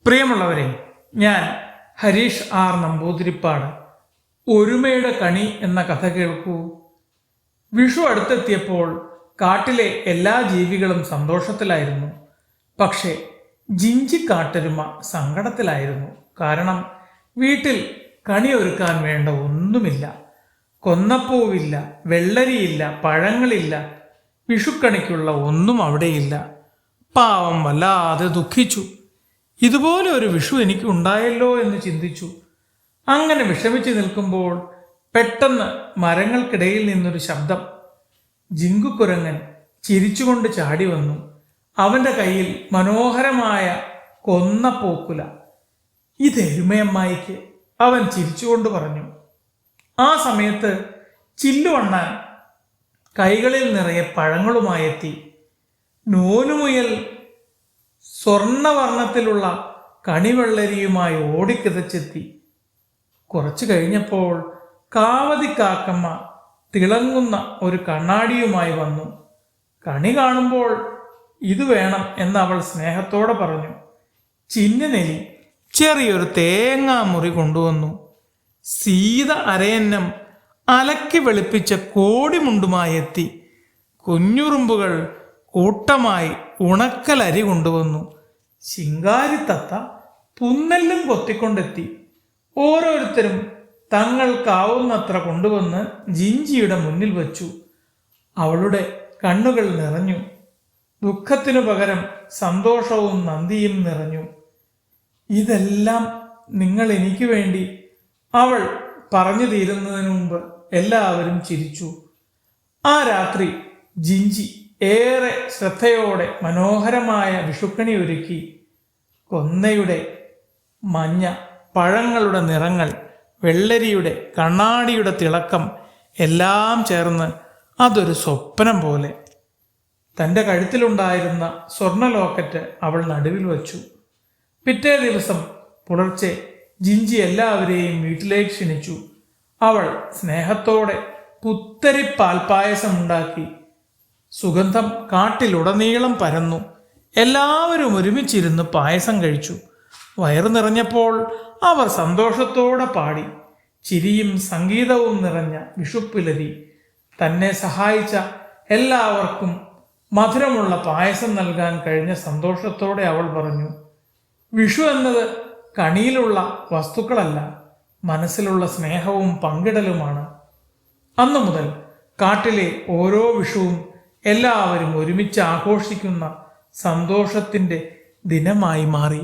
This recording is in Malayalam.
പ്രിയമുള്ളവരെ, ഞാൻ ഹരീഷ് ആർ നമ്പൂതിരിപ്പാട്. ഒരുമയുടെ കണി എന്ന കഥ കേൾക്കൂ. വിഷു അടുത്തെത്തിയപ്പോൾ കാട്ടിലെ എല്ലാ ജീവികളും സന്തോഷത്തിലായിരുന്നു. പക്ഷേ ജിഞ്ചിക്കാട്ടൊരുമ സങ്കടത്തിലായിരുന്നു. കാരണം വീട്ടിൽ കണി ഒരുക്കാൻ വേണ്ട ഒന്നുമില്ല. കൊന്നപ്പൂവില്ല, വെള്ളരിയില്ല, പഴങ്ങളില്ല, വിഷുക്കണിക്കുള്ള ഒന്നും അവിടെയില്ല. പാവം വല്ലാതെ ദുഃഖിച്ചു. ഇതുപോലെ ഒരു വിഷു എനിക്ക് ഉണ്ടായല്ലോ എന്ന് ചിന്തിച്ചു. അങ്ങനെ വിഷമിച്ച് നിൽക്കുമ്പോൾ പെട്ടെന്ന് മരങ്ങൾക്കിടയിൽ നിന്നൊരു ശബ്ദം. ജിങ്കുക്കുരങ്ങൻ ചിരിച്ചുകൊണ്ട് ചാടി വന്നു. അവന്റെ കയ്യിൽ മനോഹരമായ കൊന്ന പൂക്കുല. ഇതെരുമയമ്മായിക്ക്, അവൻ ചിരിച്ചുകൊണ്ട് പറഞ്ഞു. ആ സമയത്ത് ചില്ലുവണ്ണാൻ കൈകളിൽ നിറയെ പഴങ്ങളുമായെത്തി. നോനുമുയൽ സ്വർണവർണ്ണത്തിലുള്ള കണിവെള്ളരിയുമായി ഓടിക്കിതച്ചെത്തി. കുറച്ചു കഴിഞ്ഞപ്പോൾ കാവതിക്കാക്കമ്മ തിളങ്ങുന്ന ഒരു കണ്ണാടിയുമായി വന്നു. കണി കാണുമ്പോൾ ഇത് വേണം എന്ന് അവൾ സ്നേഹത്തോടെ പറഞ്ഞു. ചിന്നനെലി ചെറിയൊരു തേങ്ങാമുറി കൊണ്ടുവന്നു. സീത അരയന്നം അലക്കി വെളുപ്പിച്ച കോടിമുണ്ടുമായി എത്തി. കുഞ്ഞുറുമ്പുകൾ കൂട്ടമായി ഉണക്കലരി കൊണ്ടുവന്നു. ശിങ്കാരിത്തത്ത പുന്നെല്ലും കൊത്തിക്കൊണ്ടെത്തി. ഓരോരുത്തരും തങ്ങൾക്കാവുന്നത്ര കൊണ്ടുവന്ന് ജിഞ്ചിയുടെ മുന്നിൽ വച്ചു. അവളുടെ കണ്ണുകൾ നിറഞ്ഞു. ദുഃഖത്തിനു പകരം സന്തോഷവും നന്ദിയും നിറഞ്ഞു. ഇതെല്ലാം നിങ്ങൾ എനിക്ക് വേണ്ടി, അവൾ പറഞ്ഞു തീരുന്നതിന് മുമ്പ് എല്ലാവരും ചിരിച്ചു. ആ രാത്രി ജിഞ്ചി ഏറെ ശ്രദ്ധയോടെ മനോഹരമായ വിഷുക്കണി ഒരുക്കി. കൊന്നയുടെ മഞ്ഞ, പഴങ്ങളുടെ നിറങ്ങൾ, വെള്ളരിയുടെ കണ്ണാടിയുടെ തിളക്കം എല്ലാം ചേർന്ന് അതൊരു സ്വപ്നം പോലെ. തൻ്റെ കഴുത്തിലുണ്ടായിരുന്ന സ്വർണ്ണ ലോക്കറ്റ് അവൾ നടുവിൽ വച്ചു. പിറ്റേ ദിവസം പുലർച്ചെ ജിഞ്ചി എല്ലാവരെയും വീട്ടിലേക്ക് ക്ഷണിച്ചു. അവൾ സ്നേഹത്തോടെ പുത്തരി പാൽപ്പായസം ഉണ്ടാക്കി. സുഗന്ധം കാട്ടിലുടനീളം പരന്നു. എല്ലാവരും ഒരുമിച്ചിരുന്ന് പായസം കഴിച്ചു. വയറു നിറഞ്ഞപ്പോൾ അവർ സന്തോഷത്തോടെ പാടി. ചിരിയും സംഗീതവും നിറഞ്ഞ വിഷുപ്പുലരി. തന്നെ സഹായിച്ച എല്ലാവർക്കും മധുരമുള്ള പായസം നൽകാൻ കഴിഞ്ഞ സന്തോഷത്തോടെ അവൾ പറഞ്ഞു, വിഷു എന്നത് കണിയിലുള്ള വസ്തുക്കളല്ല, മനസ്സിലുള്ള സ്നേഹവും പങ്കിടലുമാണ്. അന്നു മുതൽ കാട്ടിലെ ഓരോ വിഷുവും എല്ലാവരും ഒരുമിച്ച് ആഘോഷിക്കുന്ന സന്തോഷത്തിൻ്റെ ദിനമായി മാറി.